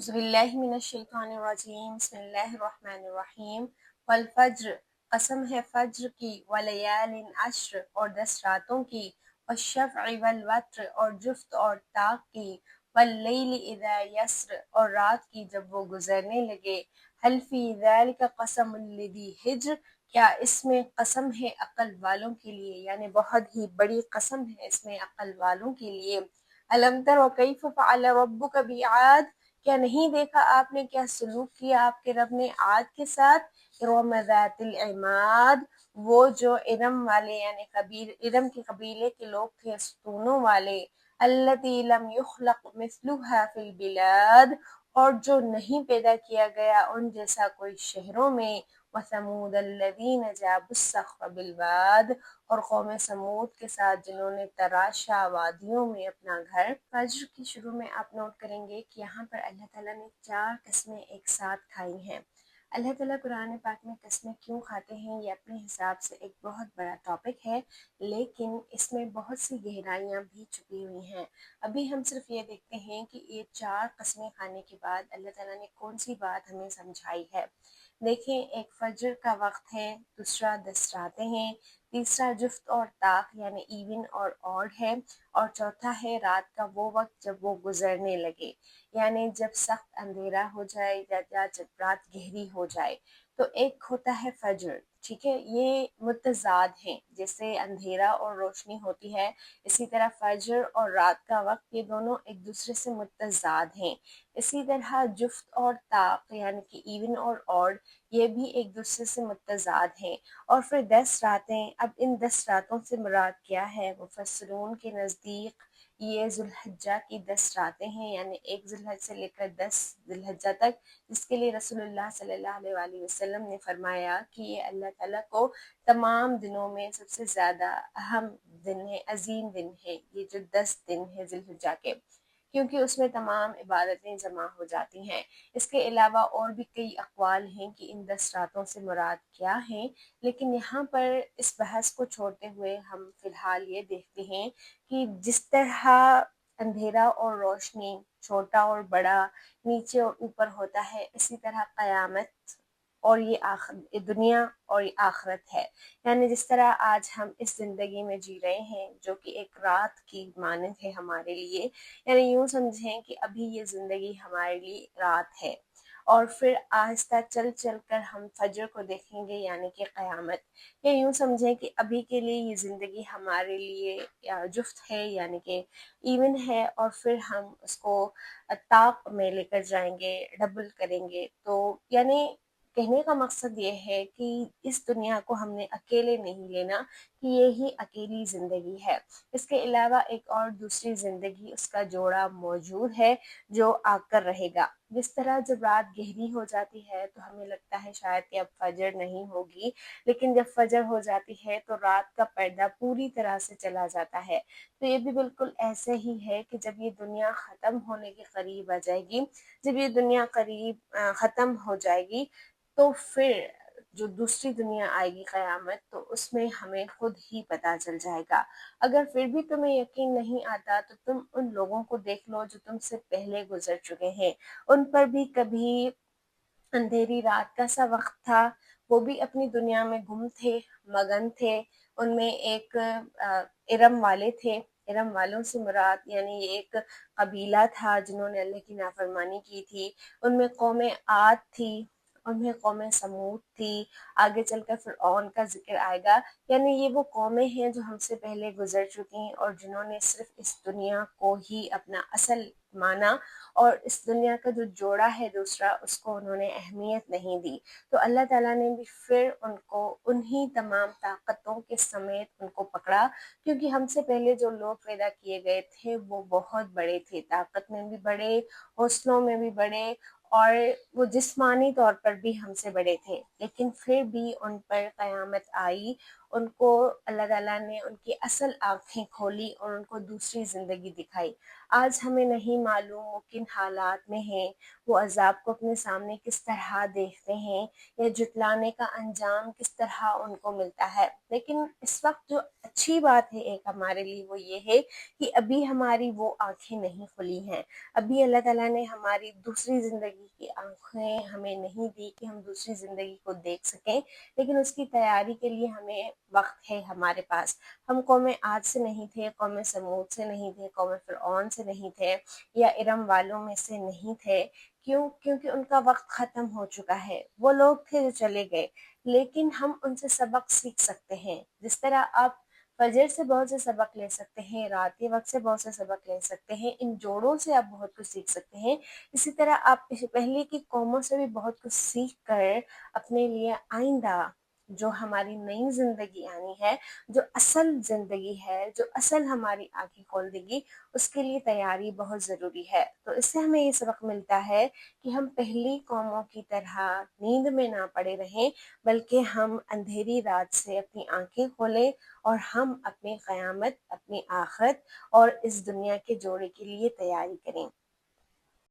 اعوذ باللہ من الشیطان الرجیم بسم اللہ الرحمن الرحیم والفجر، قسم ہے فجر کی، ولیال عشر اور 10 راتوں کی، والشفع والوتر اور جفت اور طاق کی، واللیل اذا یسر اور رات کی جب وہ گزرنے لگے، حل فی ذلک قسم لذی حجر، کیا اس میں قسم ہے عقل والوں کے لیے، یعنی بہت ہی بڑی قسم ہے اس میں عقل والوں کے لیے۔ الم تر کیف فعل ربک بعاد، کیا نہیں دیکھا آپ نے کیا سلوک کیا آپ کے رب نے عاد کے ساتھ، ارم ذات العماد، وہ جو ارم والے یعنی ارم کے قبیلے کے لوگ تھے ستونوں والے، التی لم یخلق مثلها فی البلاد، اور جو نہیں پیدا کیا گیا ان جیسا کوئی شہروں میں، وثمود الذین جابوا الصخر بالواد، اور قوم سمود کے ساتھ جنہوں نے تراشا وادیوں میں اپنا گھر۔ فجر کی شروع میں آپ نوٹ کریں گے کہ یہاں پر اللہ تعالیٰ نے 4 قسمیں ایک ساتھ کھائی ہیں۔ اللہ تعالیٰ قرآن پاک میں قسمیں کیوں کھاتے ہیں یہ اپنے حساب سے ایک بہت بڑا ٹاپک ہے، لیکن اس میں بہت سی گہرائیاں بھی چھپی ہوئی ہیں۔ ابھی ہم صرف یہ دیکھتے ہیں کہ یہ 4 قسمیں کھانے کے بعد اللہ تعالیٰ نے کون سی بات ہمیں سمجھائی ہے۔ دیکھیں، ایک فجر کا وقت ہے، دوسرا 10 راتیں ہیں، تیسرا جفت اور طاق یعنی ایون اور آڈ ہے، اور چوتھا ہے رات کا وہ وقت جب وہ گزرنے لگے، یعنی جب سخت اندھیرا ہو جائے یا جب رات گہری ہو جائے۔ تو ایک ہوتا ہے فجر، ٹھیک ہے، یہ متضاد ہیں، جیسے اندھیرا اور روشنی ہوتی ہے اسی طرح فجر اور رات کا وقت یہ دونوں ایک دوسرے سے متضاد ہیں۔ اسی طرح جفت اور طاق یعنی کہ ایون اور آڈ یہ بھی ایک دوسرے سے متضاد ہیں۔ اور پھر 10 راتیں، اب ان 10 راتوں سے مراد کیا ہے؟ مفسرون کے نزدیک یہ ذوالحجہ کی 10 راتیں ہیں، یعنی 1 ذوالحج سے لے کر 10 ذوالحجہ تک، جس کے لیے رسول اللہ صلی اللہ علیہ وآلہ وسلم نے فرمایا کہ یہ اللہ تعالیٰ کو تمام دنوں میں سب سے زیادہ اہم دن ہے، عظیم دن ہے، یہ جو 10 دن ہے ذوالحجہ کے، کیونکہ اس میں تمام عبادتیں جمع ہو جاتی ہیں۔ اس کے علاوہ اور بھی کئی اقوال ہیں کہ ان 10 راتوں سے مراد کیا ہیں، لیکن یہاں پر اس بحث کو چھوڑتے ہوئے ہم فی الحال یہ دیکھتے ہیں کہ جس طرح اندھیرا اور روشنی، چھوٹا اور بڑا، نیچے اور اوپر ہوتا ہے، اسی طرح قیامت اور یہ دنیا اور یہ آخرت ہے، یعنی جس طرح آج ہم اس زندگی میں جی رہے ہیں جو کہ ایک رات کی مانند ہے ہمارے لیے، یعنی یوں سمجھیں کہ ابھی یہ زندگی ہمارے لیے رات ہے، اور پھر آہستہ چل چل کر ہم فجر کو دیکھیں گے یعنی کہ قیامت، یا یوں سمجھیں کہ ابھی کے لیے یہ زندگی ہمارے لیے جفت ہے یعنی کہ ایون ہے، اور پھر ہم اس کو طاق میں لے کر جائیں گے، ڈبل کریں گے۔ تو یعنی کہنے کا مقصد یہ ہے کہ اس دنیا کو ہم نے اکیلے نہیں لینا کہ یہی اکیلی زندگی ہے، اس کے علاوہ ایک اور دوسری زندگی، اس کا جوڑا موجود ہے جو آ کر رہے گا۔ جس طرح جب رات گہری ہو جاتی ہے تو ہمیں لگتا ہے شاید کہ اب فجر نہیں ہوگی، لیکن جب فجر ہو جاتی ہے تو رات کا پردہ پوری طرح سے چلا جاتا ہے۔ تو یہ بھی بالکل ایسے ہی ہے کہ جب یہ دنیا ختم ہونے کے قریب آ جائے گی، جب یہ دنیا قریب ختم ہو جائے گی، تو پھر جو دوسری دنیا آئے گی قیامت، تو اس میں ہمیں خود ہی پتہ چل جائے گا۔ اگر پھر بھی تمہیں یقین نہیں آتا تو تم ان لوگوں کو دیکھ لو جو تم سے پہلے گزر چکے ہیں، ان پر بھی کبھی اندھیری رات کا سا وقت تھا، وہ بھی اپنی دنیا میں گم تھے، مگن تھے۔ ان میں ایک ارم والے تھے، ارم والوں سے مراد یعنی یہ ایک قبیلہ تھا جنہوں نے اللہ کی نافرمانی کی تھی۔ ان میں قوم عاد تھی، ان میں قوم سمود تھی، آگے چل کر فرعون کا ذکر آئے گا، یعنی یہ وہ قومیں ہیں جو ہم سے پہلے گزر چکی ہیں اور جنہوں نے صرف اس دنیا کو ہی اپنا اصل مانا، اور اس دنیا کا جو جوڑا ہے دوسرا، اس کو انہوں نے اہمیت نہیں دی۔ تو اللہ تعالیٰ نے بھی پھر ان کو انہی تمام طاقتوں کے سمیت ان کو پکڑا، کیونکہ ہم سے پہلے جو لوگ پیدا کیے گئے تھے وہ بہت بڑے تھے، طاقت میں بھی بڑے، حوصلوں میں بھی بڑے، اور وہ جسمانی طور پر بھی ہم سے بڑے تھے، لیکن پھر بھی ان پر قیامت آئی ان کو اللہ تعالیٰ نے ان کی اصل آنکھیں کھولی اور ان کو دوسری زندگی دکھائی۔ آج ہمیں نہیں معلوم وہ کن حالات میں ہیں، وہ عذاب کو اپنے سامنے کس طرح دیکھتے ہیں، یا جتلانے کا انجام کس طرح ان کو ملتا ہے۔ لیکن اس وقت جو اچھی بات ہے ایک ہمارے لیے وہ یہ ہے کہ ابھی ہماری وہ آنکھیں نہیں کھلی ہیں، ابھی اللہ تعالیٰ نے ہماری دوسری زندگی کی آنکھیں ہمیں نہیں دی کہ ہم دوسری زندگی کو دیکھ سکیں، لیکن اس کی تیاری کے لیے ہمیں وقت ہے ہمارے پاس۔ ہم قوم عاد سے نہیں تھے، قوم سمود سے نہیں تھے، قوم فرعون سے نہیں تھے، یا ارم والوں میں سے نہیں تھے۔ کیونکہ ان کا وقت ختم ہو چکا ہے، وہ لوگ تھے جو چلے گئے، لیکن ہم ان سے سبق سیکھ سکتے ہیں۔ جس طرح آپ فجر سے بہت سے سبق لے سکتے ہیں، رات کے وقت سے بہت سے سبق لے سکتے ہیں، ان جوڑوں سے آپ بہت کچھ سیکھ سکتے ہیں، اسی طرح آپ پہلے کی قوموں سے بھی بہت کچھ سیکھ کر اپنے لیے آئندہ جو ہماری نئی زندگی آنی ہے، جو اصل زندگی ہے، جو اصل ہماری آنکھیں کھول دے گی، اس کے لیے تیاری بہت ضروری ہے۔ تو اس سے ہمیں یہ سبق ملتا ہے کہ ہم پہلی قوموں کی طرح نیند میں نہ پڑے رہیں، بلکہ ہم اندھیری رات سے اپنی آنکھیں کھولیں اور ہم اپنی قیامت، اپنی آخرت اور اس دنیا کے جوڑے کے لیے تیاری کریں۔